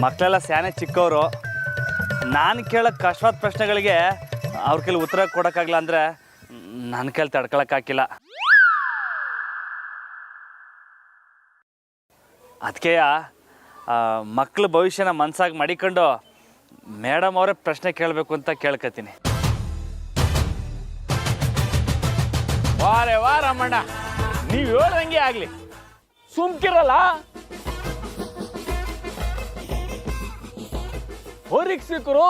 ಮಕ್ಕಳೆಲ್ಲ ಸ್ಯಾನೆ ಚಿಕ್ಕವರು. ನಾನು ಕೇಳೋ ಕಷ್ಟವಾದ ಪ್ರಶ್ನೆಗಳಿಗೆ ಅವ್ರ ಕೈಲಿ ಉತ್ತರ ಕೊಡೋಕ್ಕಾಗಲ್ಲ ಅಂದರೆ ನನ್ನ ಕೈಲಿ ತಡ್ಕೊಳಕ್ಕಾಗಿಲ್ಲ. ಅದಕ್ಕೆ ಮಕ್ಕಳ ಭವಿಷ್ಯನ ಮನಸ್ಸಾಗಿ ಮಾಡಿಕೊಂಡು ಮೇಡಮ್ ಅವರೇ ಪ್ರಶ್ನೆ ಕೇಳಬೇಕು ಅಂತ ಕೇಳ್ಕೊತೀನಿ. ವಾರೇ ವಾ ರಮಣ್ಣ, ನೀವು ಹೇಳ್ದಂಗೆ ಆಗಲಿ, ಸುಮ್ಕಿರಲ್ಲ. ಪರೀಕ್ಷಕರು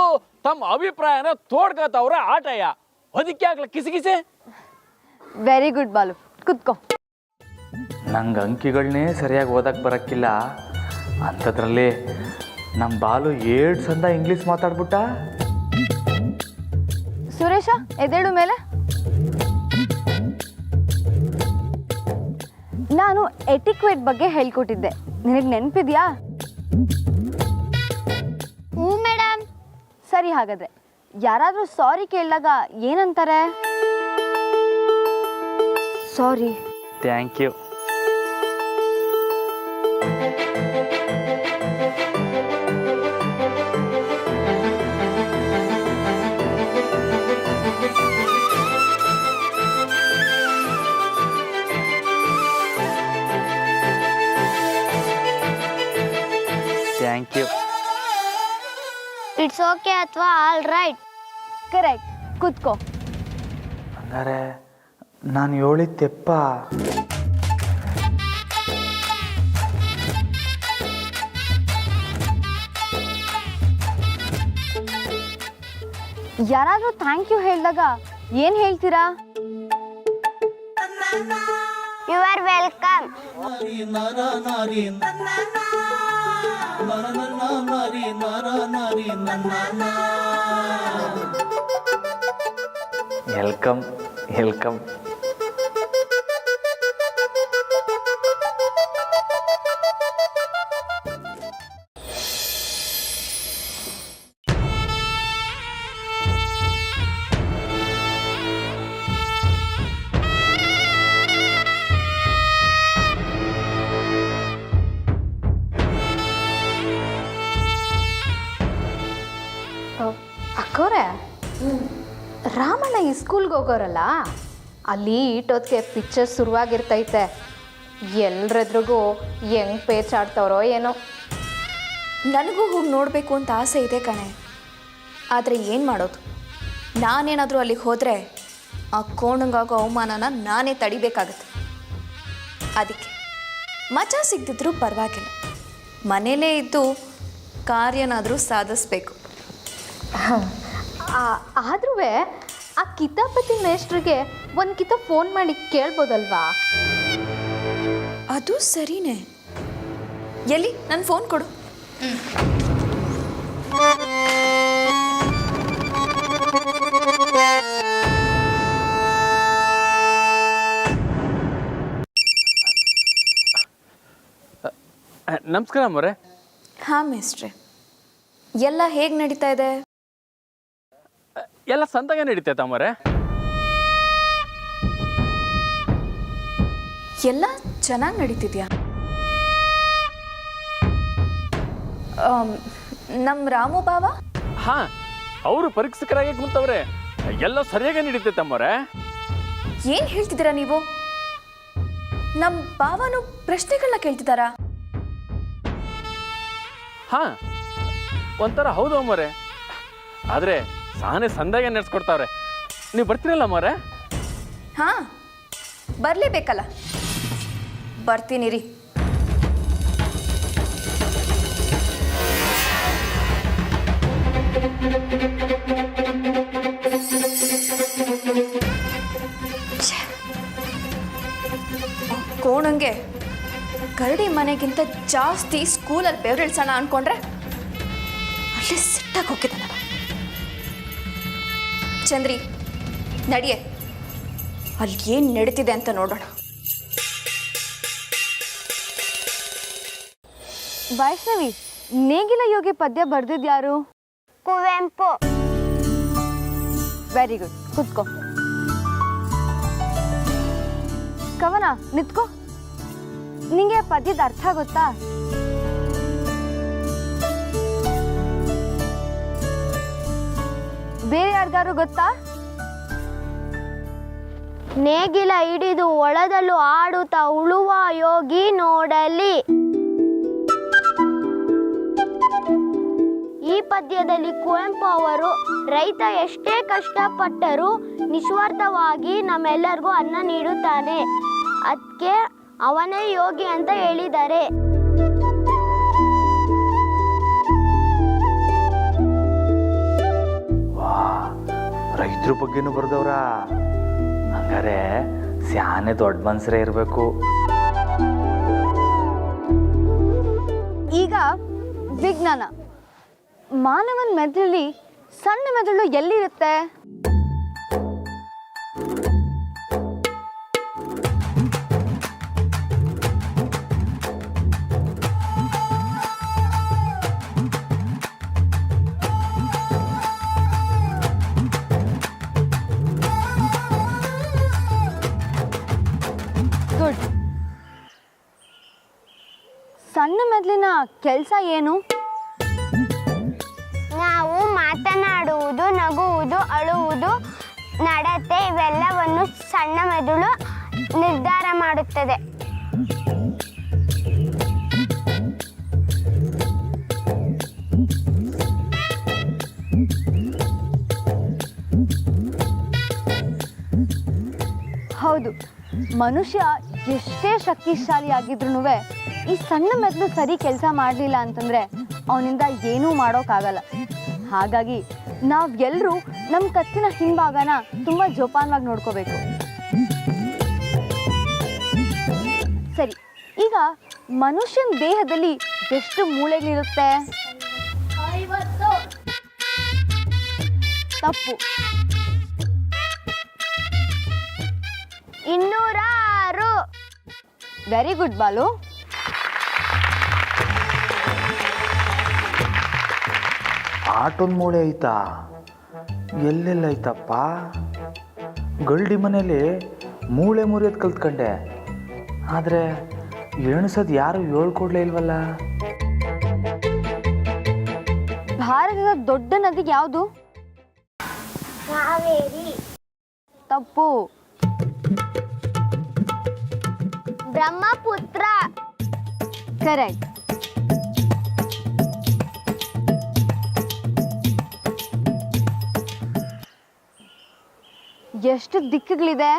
ತಮ್ಮ ಅಭಿಪ್ರಾಯನ ತೋಡ್ಕತ್ತವ್ರೆ ಆಟಯ್ಯ, ಅದಕ್ಕೆ ಆಗ್ಲ ಕಿಸಿಕಿಸಿ. ವೆರಿ ಗುಡ್ ಬಾಲು, ಕುತ್ಕೋ. ನಂಗೆ ಅಂಕಿಗಳನ್ನೇ ಸರಿಯಾಗಿ ಓದಕ್ಕೆ ಬರೋಕ್ಕಿಲ್ಲ, ಅಂಥದ್ರಲ್ಲಿ ನಮ್ಮ ಬಾಲು 2 ಸಂದ ಇಂಗ್ಲೀಷ್ ಮಾತಾಡ್ಬಿಟ್ಟ. ಸುರೇಶ ಎದ್ದೇಳು ಮೇಲೆ. ನಾನು ಎಟಿಕ್ವೇಟ್ ಬಗ್ಗೆ ಹೇಳ್ಕೊಟ್ಟಿದ್ದೆ, ನಿನಗೆ ನೆನಪಿದ್ಯಾ? ಹ್ಞೂ ಮೇಡಮ್. ಸರಿ, ಹಾಗಾದ್ರೆ ಯಾರಾದರೂ ಸಾರಿ ಕೇಳಿದಾಗ ಏನಂತಾರೆ? Sorry. Thank you. Thank you. It's okay ಅಥವಾ ಆಲ್ ರೈಟ್? ಕರೆಕ್ಟ್, ಕುತ್ಕೋ. ಹಂಗಾರೆ ನಾನು ಹೇಳಿದ್ದೆಪ್ಪ. ಯಾರಾದರೂ ಥ್ಯಾಂಕ್ ಯು ಹೇಳಿದಾಗ ಏನು ಹೇಳ್ತೀರಾ? You are welcome. Welcome welcome. ಅಕ್ಕೋರೆ, ರಾಮಣ್ಣ ಈ ಸ್ಕೂಲ್ಗೆ ಹೋಗೋರಲ್ಲ, ಅಲ್ಲಿ ಈಟೋದ್ಗೆ ಪಿಕ್ಚರ್ ಶುರುವಾಗಿರ್ತೈತೆ. ಎಲ್ರೆದ್ರಿಗೂ ಹೆಂಗೆ ಪೇಚಾಡ್ತವ್ರೋ ಏನೋ. ನನಗೂ ಹೋಗಿ ನೋಡಬೇಕು ಅಂತ ಆಸೆ ಇದೆ ಕಣೆ, ಆದರೆ ಏನು ಮಾಡೋದು? ನಾನೇನಾದರೂ ಅಲ್ಲಿಗೆ ಹೋದರೆ ಆ ಕೋಣಂಗಾಗೋ ಅವಮಾನನ ನಾನೇ ತಡಿಬೇಕಾಗತ್ತೆ. ಅದಕ್ಕೆ ಮಜಾ ಸಿಗ್ದಿದ್ರೂ ಪರವಾಗಿಲ್ಲ, ಮನೇಲೇ ಇದ್ದು ಕಾರ್ಯನಾದರೂ ಸಾಧಿಸ್ಬೇಕು. ಆದ್ರೂ ಆ ಕಿತಾಪತಿ ಮೇಷ್ಟ್ರಿಗೆ ಒಂದು ಕಿತ ಫೋನ್ ಮಾಡಿ ಕೇಳ್ಬೋದಲ್ವಾ? ಅದು ಸರಿನೇ. ಎಲ್ಲಿ ನನ್ನ ಫೋನ್ ಕೊಡು. ನಮಸ್ಕಾರ ಅಮ್ಮರೇ. ಹಾಂ ಮೇಸ್ಟ್ರೆ, ಎಲ್ಲ ಹೇಗೆ ನಡೀತಾ ಇದೆ? ಎಲ್ಲ ಸಂತಾಗ ನಡೀತೈತೆ ಅಮ್ಮರೇ. ಎಲ್ಲ ಚೆನ್ನಾಗಿ ನಡೀತಿದ್ಯಾ? ನಮ್ಮ ರಾಮು ಬಾವ? ಹಾಂ, ಅವರು ಪರೀಕ್ಷಕರಾಗಿ ಕುಂತವ್ರೆ. ಎಲ್ಲ ಸರಿಯಾಗಿ ನಡೀತೈತೆ ಅಮ್ಮರೇ. ಏನು ಹೇಳ್ತಿದ್ದೀರಾ ನೀವು? ನಮ್ಮ ಬಾವನು ಪ್ರಶ್ನೆಗಳನ್ನ ಕೇಳ್ತಿದ್ದಾರಾ? ಹಾಂ, ಒಂಥರ ಹೌದು ಅಮ್ಮರೇ, ಆದರೆ ಸಾನೆ ಸಂದಾಗೆ ನಡೆಸ್ಕೊಡ್ತಾವ್ರೆ. ನೀವು ಬರ್ತೀರಲ್ಲ ಅಮ್ಮರೇ? ಹಾಂ, ಬರಲೇಬೇಕಲ್ಲ. ಬರ್ತೀನಿ ರೀ. ಕೋಣಂಗೆ ಕರಡಿ ಮನೆಗಿಂತ ಜಾಸ್ತಿ ಸ್ಕೂಲಲ್ಲಿ ಬೆವರಿಳಿಸೋಣ ಅನ್ಕೊಂಡ್ರೆ ಅಲ್ಲಿ ಸಿಟ್ಟಾಗಿ ಹೋಗಿದ್ದಾನ. ಚಂದ್ರಿ, ನಡಿಯೆ, ಅಲ್ಲಿ ಏನು ನಡೀತಿದೆ ಅಂತ ನೋಡೋಣ. ವೈಷ್ಣವಿ, ನೇಗಿಲ ಯೋಗಿ ಪದ್ಯ ಬರ್ದಿದ್ಯಾರು? ಕುವೆಂಪು. ವೆರಿ ಗುಡ್, ಕುತ್ಕೋ. ಕವನ, ನಿತ್ಕೋ. ನಿಂಗೆ ಪದ್ಯದ ಅರ್ಥ ಗೊತ್ತಾ? ಬೇರೆ ಯಾರಿಗಾರು ಗೊತ್ತಾ? ನೇಗಿಲ ಹಿಡಿದು ಹೊಲದಲ್ಲೂ ಆಡುತ್ತಾ ಉಳುವ ಯೋಗಿ ನೋಡಲಿ. ಈ ಪದ್ಯದಲ್ಲಿ ಕುವೆಂಪು ಅವರು ರೈತ ಎಷ್ಟೇ ಕಷ್ಟಪಟ್ಟರೂ ನಿಸ್ವಾರ್ಥವಾಗಿ ನಮ್ಮೆಲ್ಲರಿಗೂ ಅನ್ನ ನೀಡುತ್ತಾನೆ, ಅದಕ್ಕೆ ಅವನೇ ಯೋಗಿ ಅಂತ ಹೇಳಿದ್ದಾರೆ. ರೈತರ ಬಗ್ಗೆನೂ ಬರ್ದವ್ರ? ಹಂಗಾರೆ ಸ್ಯಾನೆ ದೊಡ್ಡ ಮನ್ಸರೇ ಇರಬೇಕು. ಈಗ ವಿಜ್ಞಾನ. ಮಾನವನ ಮೆದುಳಲ್ಲಿ ಸಣ್ಣ ಮೆದುಳು ಎಲ್ಲಿರುತ್ತೆ? ಗುಡ್. ಸಣ್ಣ ಮೆದುಳಿನ ಕೆಲಸ ಏನು? ನಾವು ಮಾತನಾಡುವುದು, ನಗುವುದು, ಅಳುವುದು, ನಡತೆ ಇವೆಲ್ಲವನ್ನು ಸಣ್ಣ ಮೆದುಳು ನಿರ್ಧಾರ ಮಾಡುತ್ತದೆ. ಹೌದು, ಮನುಷ್ಯ ಎಷ್ಟೇ ಶಕ್ತಿಶಾಲಿ ಆಗಿದ್ರೂ ಈ ಸಣ್ಣ ಮೆದುಳು ಸರಿ ಕೆಲಸ ಮಾಡಲಿಲ್ಲ ಅಂತಂದರೆ ಅವನಿಂದ ಏನೂ ಮಾಡೋಕ್ಕಾಗಲ್ಲ. ಹಾಗಾಗಿ ನಾವೆಲ್ಲರೂ ನಮ್ಮ ಕತ್ತಿನ ಹಿಂಭಾಗನ ತುಂಬ ಜೋಪಾನವಾಗಿ ನೋಡ್ಕೋಬೇಕು. ಸರಿ, ಈಗ ಮನುಷ್ಯನ ದೇಹದಲ್ಲಿ ಎಷ್ಟು ಮೂಳೆಗಳಿರುತ್ತೆ? ತಪ್ಪು. 206. Very good Balu. ಆಟೊಂದು ಮೂಳೆ ಐತಾ? ಎಲ್ಲೆಲ್ಲ ಐತಪ್ಪ? ಗಲ್ಡಿ ಮನೇಲಿ ಮೂಳೆ ಮುರಿಯೋದು ಕಲ್ತ್ಕೊಂಡೆ, ಆದರೆ ಎಣಿಸೋದು ಯಾರು ಹೇಳ್ಕೊಡ್ಲೇ ಇಲ್ವಲ್ಲ. ಭಾರತದ ದೊಡ್ಡ ನದಿ ಯಾವುದು? ಕಾವೇರಿ. ತಪ್ಪು. ಬ್ರಹ್ಮಪುತ್ರ. ಕರೆಕ್ಟ್. ಎಷ್ಟು ದಿಕ್ಕುಗಳಿದೆ?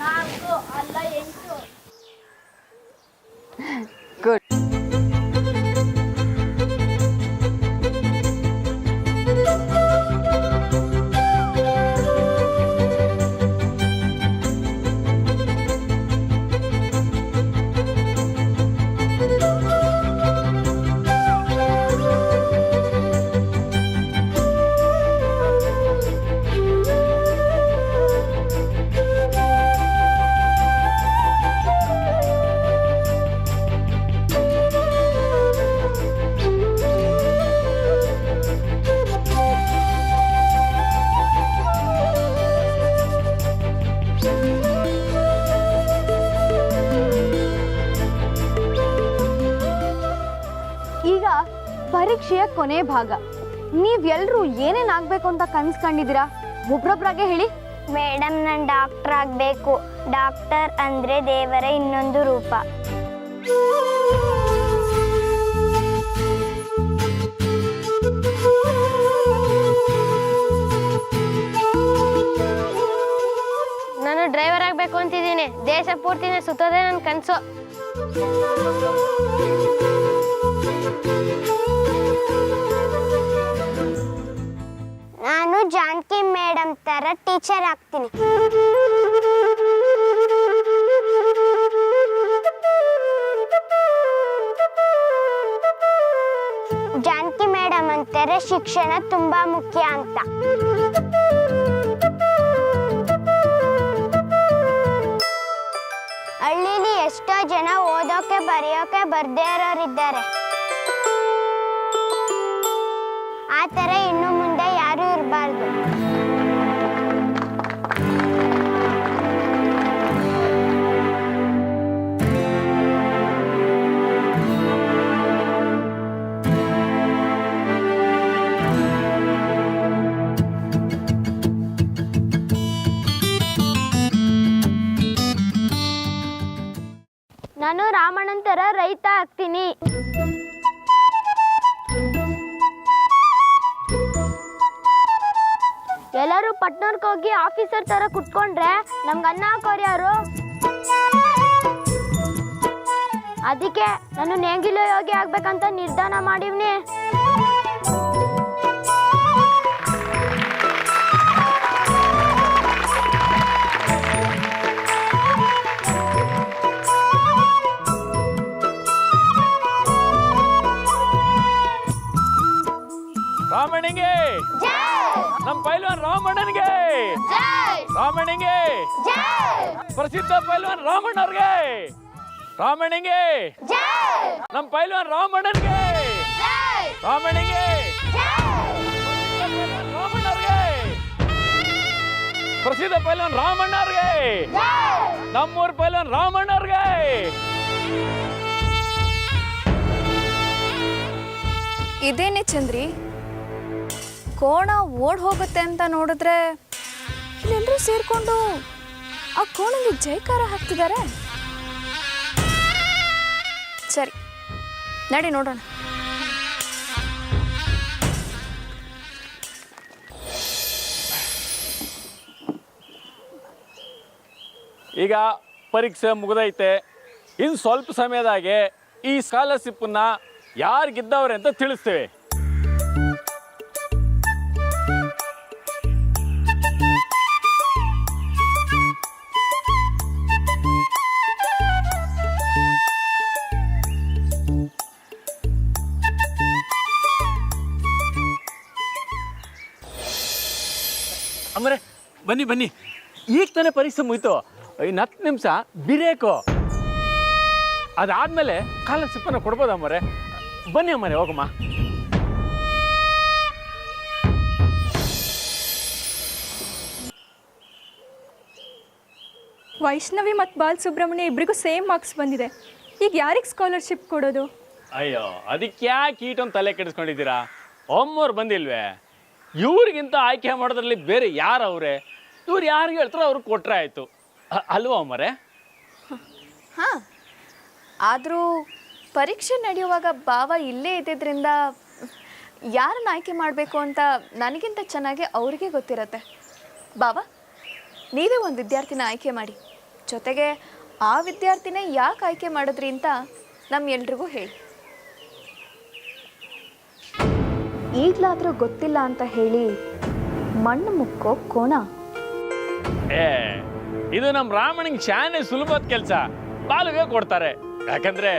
4 ಅಲ್ಲ 8. ಗುಡ್. ಈಗ ಪರೀಕ್ಷೆಯ ಕೊನೆ ಭಾಗ. ನೀವೆಲ್ಲರೂ ಏನೇನಾಗಬೇಕು ಅಂತ ಕನ್ಸ್ಕೊಂಡಿದ್ದೀರಾ? ಒಬ್ರೊಬ್ರಾಗೆ ಹೇಳಿ. ಮೇಡಮ್, ನಾನು ಡಾಕ್ಟರ್ ಆಗಬೇಕು. ಡಾಕ್ಟರ್ ಅಂದರೆ ದೇವರ ಇನ್ನೊಂದು ರೂಪ. ನಾನು ಡ್ರೈವರ್ ಆಗಬೇಕು ಅಂತಿದ್ದೀನಿ. ದೇಶ ಪೂರ್ತಿನ ಸುತ್ತೋದೇ ನನ್ನ ಕನಸು. ನಾನು ಜಾನಕಿ ಮೇಡಮ್ ತರ ಟೀಚರ್ ಆಗ್ತೀನಿ. ಜಾನಕಿ ಮೇಡಮ್ ಅಂತಾರೆ ಶಿಕ್ಷಣ ತುಂಬಾ ಮುಖ್ಯ ಅಂತ. ಹಳ್ಳಿಲಿ ಎಷ್ಟೋ ಜನ ಓದೋಕೆ ಬರೆಯೋಕೆ ಬರ್ದೇ ಇರೋರಿದ್ದಾರೆ. ಆ ಥರ ಇನ್ನು ಮುಂದೆ ಯಾರೂ ಇರಬಾರ್ದು. ಥರ ರೈತ ಆಗ್ತೀನಿ. ಎಲ್ಲರೂ ಪಟ್ನೂರ್ಗೆ ಹೋಗಿ ಆಫೀಸರ್ ಥರ ಕುತ್ಕೊಂಡ್ರೆ ನಮ್ಗೆ ಅನ್ನ ಹಾಕೋರು ಯಾರು? ಅದಕ್ಕೆ ನಾನು ನೇಗಿಲು ಯೋಗಿ ಆಗ್ಬೇಕಂತ ನಿರ್ಧಾರ ಮಾಡಿವ್ನಿ. ರಾಮಣ್ಣನಿಗೆ ನಮ್ಮ ಪೈಲ್ವಾನ್ ರಾಮಣ್ಣನಿಗೆ ರಾಮಣ್ಣನಿಗೆ ಪ್ರಸಿದ್ಧ ಪೈಲ್ವಾನ್ ರಾಮಣ್ಣವ್ರಿಗೆ ರಾಮಣ್ಣನಿಗೆ ನಮ್ಮ ಪೈಲ್ವಾನ್ ರಾಮಣ್ಣನಿಗೆ ರಾಮಣ್ಣನಿಗೆ ರಾಮಣ್ಣವ್ರಿಗೆ ಪ್ರಸಿದ್ಧ ಪೈಲ್ವಾನ್ ರಾಮಣ್ಣವ್ರಿಗೆ ನಮ್ಮೂರ ಪೈಲ್ವಾನ್ ರಾಮಣ್ಣವ್ರಿಗೆ. ಇದೇನೆ ಚಂದ್ರಿ, ಕೋಣ ಓಡ್ ಹೋಗುತ್ತೆ ಅಂತ ನೋಡಿದ್ರೆ ಇಲ್ಲೆಲ್ಲರೂ ಸೇರ್ಕೊಂಡು ಆ ಕೋಣಗೆ ಜೈಕಾರ ಹಾಕ್ತಿದ್ದಾರೆ. ಸರಿ ನಡಿ ನೋಡೋಣ. ಈಗ ಪರೀಕ್ಷೆ ಮುಗಿದೈತೆ. ಇನ್ನು ಸ್ವಲ್ಪ ಸಮಯದಾಗೆ ಈ ಸ್ಕಾಲರ್ಶಿಪ್ಪನ್ನ ಯಾರು ಗೆದ್ದವ್ರೆ ಅಂತ ತಿಳಿಸ್ತೇವೆ. ಅಮ್ಮರೇ ಬನ್ನಿ ಬನ್ನಿ, ಈಗ ತಾನೇ ಪರೀಕ್ಷೆ ಮುಗಿತು. ಇನ್ನು 10 ನಿಮಿಷ ಬಿರೇಕು, ಅದಾದ್ಮೇಲೆ ಸ್ಕಾಲರ್ಶಿಪ್ಪನ್ನು ಕೊಡ್ಬೋದ ಅಮ್ಮರೇ? ಬನ್ನಿ ಅಮ್ಮರೇ, ಹೋಗಮ್ಮ. ವೈಷ್ಣವಿ ಮತ್ತು ಬಾಲಸುಬ್ರಹ್ಮಣ್ಯ ಇಬ್ಬರಿಗೂ ಸೇಮ್ ಮಾರ್ಕ್ಸ್ ಬಂದಿದೆ. ಈಗ ಯಾರಿಗೆ ಸ್ಕಾಲರ್ಶಿಪ್ ಕೊಡೋದು? ಅಯ್ಯೋ, ಅದಕ್ಕೆ ಯಾಕೆ ಈಟೊಂದು ತಲೆ ಕೆಡಿಸ್ಕೊಂಡಿದ್ದೀರಾ? ಒಮ್ಮವ್ರು ಬಂದಿಲ್ವೇ? ಇವ್ರಿಗಿಂತ ಆಯ್ಕೆ ಮಾಡೋದ್ರಲ್ಲಿ ಬೇರೆ ಯಾರು ಅವರೇ? ಇವ್ರು ಯಾರಿಗೆ ಹೇಳ್ತಾರೋ ಅವ್ರಿಗೆ ಕೊಟ್ಟರೆ ಆಯಿತು ಅಲ್ವಾ ಅಮ್ಮರೇ? ಹಾಂ, ಆದರೂ ಪರೀಕ್ಷೆ ನಡೆಯುವಾಗ ಭಾವ ಇಲ್ಲೇ ಇದ್ದಿದ್ದರಿಂದ ಯಾರನ್ನ ಆಯ್ಕೆ ಮಾಡಬೇಕು ಅಂತ ನನಗಿಂತ ಚೆನ್ನಾಗಿ ಅವ್ರಿಗೆ ಗೊತ್ತಿರತ್ತೆ. ಭಾವ, ನೀವೇ ಒಂದು ವಿದ್ಯಾರ್ಥಿನ ಆಯ್ಕೆ ಮಾಡಿ, ಜೊತೆಗೆ ಆ ವಿದ್ಯಾರ್ಥಿನ ಯಾಕೆ ಆಯ್ಕೆ ಮಾಡಿದ್ರಿ ಅಂತ ನಮ್ಮೆಲ್ರಿಗೂ ಹೇಳಿ. ಈಗಲಾದರೂ ಗೊತ್ತಿಲ್ಲ ಅಂತ ಹೇಳಿ ಮಣ್ಣು ಮುಕ್ಕೋ ಕೋಣ. ಇದು ನಮ್ಮ ರಾಮಣ್ಣಂಗೆ ಶಾನೆ ಸುಲಭದ ಕೆಲಸ. ಬಾಲುಗೆ ಕೊಡ್ತಾರೆ, ಯಾಕಂದ್ರೆ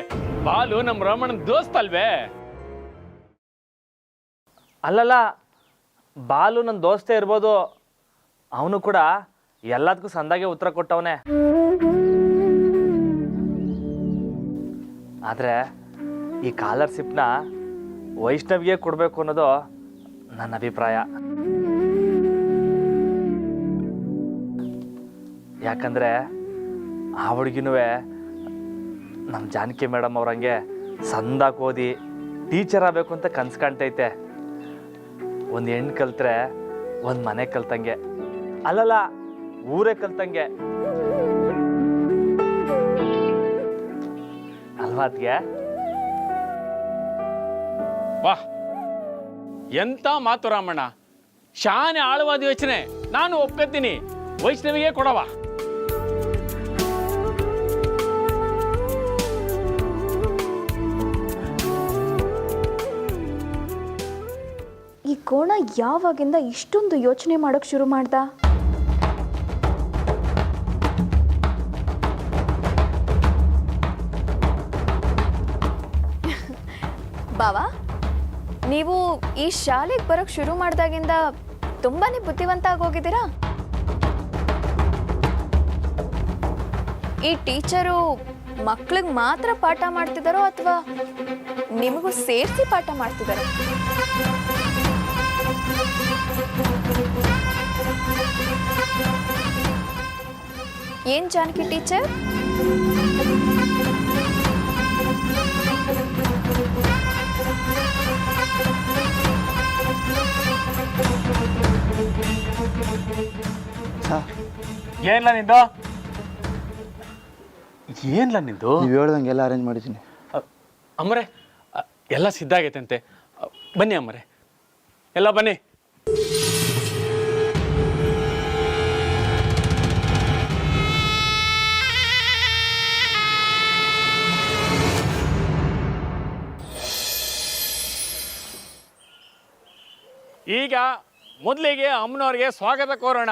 ಬಾಲು ನಮ್ಮ ರಾಮಣ್ಣನ ದೋಸ್ತ ಅಲ್ವೇ? ಅಲ್ಲಲ್ಲ, ಬಾಲು ನನ್ನ ದೋಸ್ತೆ ಇರ್ಬೋದು, ಅವನು ಕೂಡ ಎಲ್ಲದಕ್ಕೂ ಸಂದಾಗೆ ಉತ್ತರ ಕೊಟ್ಟವನೇ. ಆದರೆ ಈ ಸ್ಕಾಲರ್ಶಿಪ್ನ ವೈಷ್ಣವಿಗೆ ಕೊಡಬೇಕು ಅನ್ನೋದು ನನ್ನ ಅಭಿಪ್ರಾಯ. ಯಾಕಂದರೆ ಆ ಹುಡುಗಿನೂ ನಮ್ಮ ಜಾನಕಿ ಮೇಡಮ್ ಅವ್ರಂಗೆ ಸಂದಾಗಿ ಓದಿ ಟೀಚರ್ ಆಗಬೇಕು ಅಂತ ಕನ್ಸು ಕಾಣ್ತೈತೆ. ಒಂದು ಹೆಣ್ಣು ಕಲ್ತ್ರೆ ಒಂದು ಮನೆ ಕಲ್ತಂಗೆ, ಅಲ್ಲಲ್ಲ ಊರೇ ಕಲ್ತಂಗೆ ಅಲ್ವಾ ಅದ್ಗೆ? ವಾಹ್, ಎಂತ ಮಾತು ರಾಮಣ್ಣ! ಶಾನೆ ಆಳವಾದ ಯೋಚನೆ. ನಾನು ಒಪ್ಕೊತೀನಿ, ವೈಷ್ಣವಿಗೆ ಕೊಡವ. ಈ ಕೋಣ ಯಾವಾಗಿಂದ ಇಷ್ಟೊಂದು ಯೋಚನೆ ಮಾಡೋಕೆ ಶುರು ಮಾಡ್ದ? ಬಾವಾ, ನೀವು ಈ ಶಾಲೆಗೆ ಬರೋಕ್ಕೆ ಶುರು ಮಾಡಿದಾಗಿಂದ ತುಂಬಾನೇ ಬುದ್ಧಿವಂತ ಆಗೋಗಿದ್ದೀರಾ. ಈ ಟೀಚರು ಮಕ್ಳಿಗೆ ಮಾತ್ರ ಪಾಠ ಮಾಡ್ತಿದ್ದಾರೋ ಅಥವಾ ನಿಮಗೂ ಸೇರಿಸಿ ಪಾಠ ಮಾಡ್ತಿದ್ದಾರೋ? ಏನ್ ಜಾನಕಿ ಟೀಚರ್, ಏನ್ಲ ನಿಂದು? ಏನ್ಲ ನಿಂದು? ನೀವು ಹೇಳ್ದಂಗೆ ಎಲ್ಲ ಅರೇಂಜ್ ಮಾಡಿದ್ದೀನಿ. ಅಮ್ಮರೇ ಎಲ್ಲ ಸಿದ್ಧ ಆಗೈತಂತೆ. ಬನ್ನಿ ಅಮ್ಮರೇ, ಎಲ್ಲ ಬನ್ನಿ. ಈಗ ಮೊದಲಿಗೆ ಅಮ್ಮನವ್ರಿಗೆ ಸ್ವಾಗತ ಕೋರೋಣ.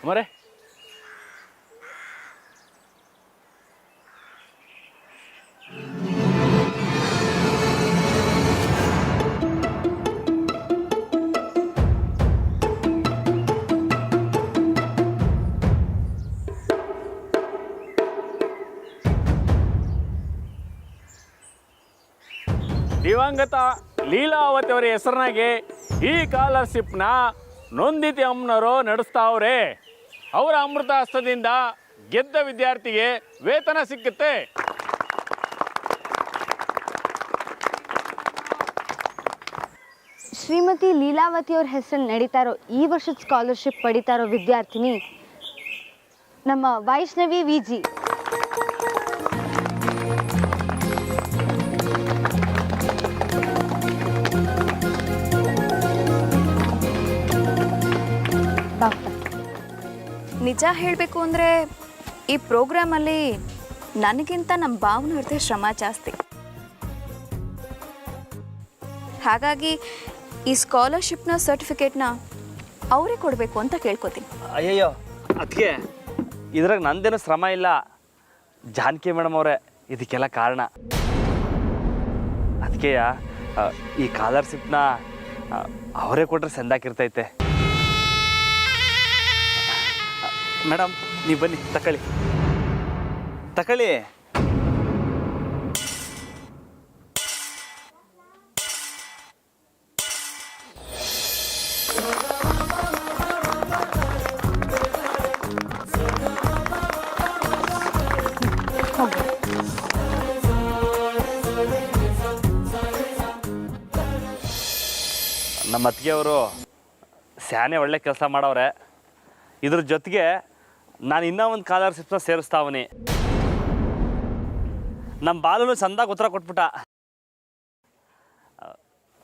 ಅಮ್ಮರೇ, ದಿವಂಗತ ಲೀಲಾವತಿ ಅವರ ಹೆಸರಿನಾಗೆ ಈ ಸ್ಕಾಲರ್ಶಿಪ್ನ ನೊಂದಿತಿ ಅಮ್ಮನವರು ನಡೆಸ್ತಾವ್ರೆ. ಅವರ ಅಮೃತ ಹಸ್ತದಿಂದ ಗೆದ್ದ ವಿದ್ಯಾರ್ಥಿಗೆ ವೇತನ ಸಿಕ್ಕುತ್ತೆ. ಶ್ರೀಮತಿ ಲೀಲಾವತಿ ಅವ್ರ ಹೆಸರಲ್ಲಿ ನಡೀತಾ ಇರೋ ಈ ವರ್ಷದ ಸ್ಕಾಲರ್ಶಿಪ್ ಪಡಿತಾ ಇರೋ ವಿದ್ಯಾರ್ಥಿನಿ ನಮ್ಮ ವೈಷ್ಣವಿ ವಿಜಿ. ನಿಜ ಹೇಳಬೇಕು ಅಂದರೆ ಈ ಪ್ರೋಗ್ರಾಮಲ್ಲಿ ನನಗಿಂತ ನಮ್ಮ ಭಾವನವ್ರದ್ದೇ ಶ್ರಮ ಜಾಸ್ತಿ. ಹಾಗಾಗಿ ಈ ಸ್ಕಾಲರ್ಶಿಪ್ನ ಸರ್ಟಿಫಿಕೇಟ್ನ ಅವರೇ ಕೊಡಬೇಕು ಅಂತ ಕೇಳ್ಕೊತೀನಿ. ಅಯ್ಯಯ್ಯೋ ಅದಕ್ಕೆ ಇದ್ರಾಗ ನಂದೇನು ಶ್ರಮ ಇಲ್ಲ, ಜಾನಕಿ ಮೇಡಮ್ ಅವರೇ ಇದಕ್ಕೆಲ್ಲ ಕಾರಣ. ಅದಕ್ಕೆ ಈ ಸ್ಕಾಲರ್ಶಿಪ್ನ ಅವರೇ ಕೊಟ್ಟರೆ ಸಂದಾಕಿರ್ತೈತೆ. ಮೇಡಮ್ ನೀವು ಬನ್ನಿ, ತಕೊಳ್ಳಿ. ನಮ್ಮ ಅತ್ತಿಗೆಯವರು ಸ್ಯಾನೆ ಒಳ್ಳೆ ಕೆಲಸ ಮಾಡವ್ರೆ. ಇದ್ರ ಜೊತೆಗೆ ನಾನು ಇನ್ನೂ ಒಂದು ಸ್ಕಾಲರ್ಶಿಪ್ನ ಸೇರಿಸ್ತಾವನಿ. ನಮ್ಮ ಬಾಲನು ಚಂದಾಗಿ ಉತ್ತರ ಕೊಟ್ಬಿಟ್ಟ.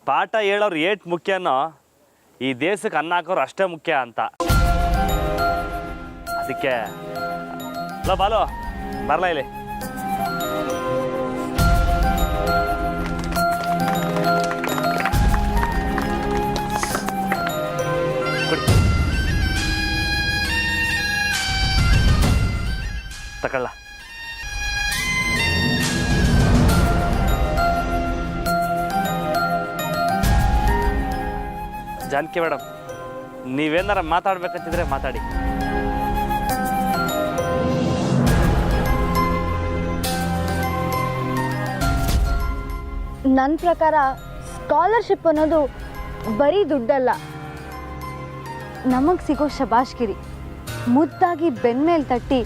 ಪಾಠ ಹೇಳೋರು ಏಟ್ ಮುಖ್ಯನೋ ಈ ದೇಶಕ್ಕೆ ಅನ್ನ ಹಾಕೋರು ಅಷ್ಟೇ ಮುಖ್ಯ ಅಂತ. ಅದಕ್ಕೆ ಅಲ್ಲ ಬಾಲು ಬರಲ ಇಲ್ಲಿ. ತಗೊಳ್ಳ. ಜಾನಕಿ ಮೇಡಮ್, ನೀವೇನಾರ ಮಾತಾಡ್ಬೇಕಂತಿದ್ರೆ ಮಾತಾಡಿ. ನನ್ನ ಪ್ರಕಾರ ಸ್ಕಾಲರ್ಶಿಪ್ ಅನ್ನೋದು ಬರೀ ದುಡ್ಡಲ್ಲ, ನಮಗೆ ಸಿಗೋ ಶಬಾಷ್ಗಿರಿ, ಮುದ್ದಾಗಿ ಬೆನ್ಮೇಲೆ ತಟ್ಟಿ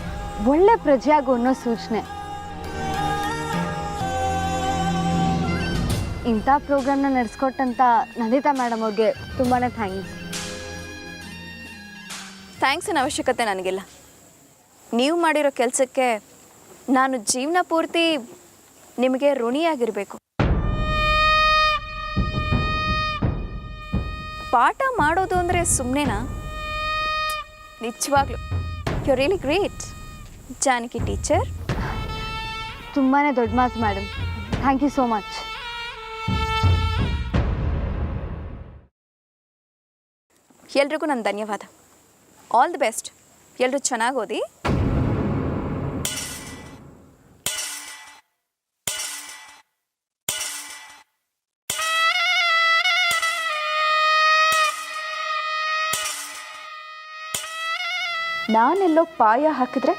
ಒಳ್ಳೆ ಪ್ರಜೆಯಾಗು ಅನ್ನೋ ಸೂಚನೆ. ಇಂಥ ಪ್ರೋಗ್ರಾಮ್ನ ನಡೆಸ್ಕೊಟ್ಟಂತ ನಂದಿತಾ ಮೇಡಮ್ ಅವ್ರಿಗೆ ತುಂಬಾ ಥ್ಯಾಂಕ್ಸ್. ಥ್ಯಾಂಕ್ಸಿನ ಅವಶ್ಯಕತೆ ನನಗಿಲ್ಲ. ನೀವು ಮಾಡಿರೋ ಕೆಲಸಕ್ಕೆ ನಾನು ಜೀವನ ಪೂರ್ತಿ ನಿಮಗೆ ಋಣಿಯಾಗಿರಬೇಕು. ಪಾಠ ಮಾಡೋದು ಅಂದರೆ ಸುಮ್ಮನೆನಾ? ನಿಜವಾಗ್ಲೂ you really great Janaki teacher. ತುಂಬಾ ದೊಡ್ಡ ಮಾತು madam, thank you so much. ಎಲ್ರಿಗೂ ನನ್ನ ಧನ್ಯವಾದ. All the best. ಎಲ್ಲರೂ ಚೆನ್ನಾಗಿ ಓದಿ. ನಾನೆಲ್ಲೋ ಪಾಯ ಹಾಕಿದ್ರೆ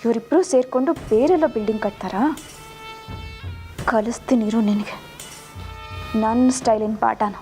ಇವರಿಬ್ಬರು ಸೇರಿಕೊಂಡು ಬೇರೆಲ್ಲೋ ಬಿಲ್ಡಿಂಗ್ ಕಟ್ತಾರಾ? ಕಲಿಸ್ತೀನಿರು ನಿನಗೆ ನನ್ನ ಸ್ಟೈಲಿನ ಪಾಠನ.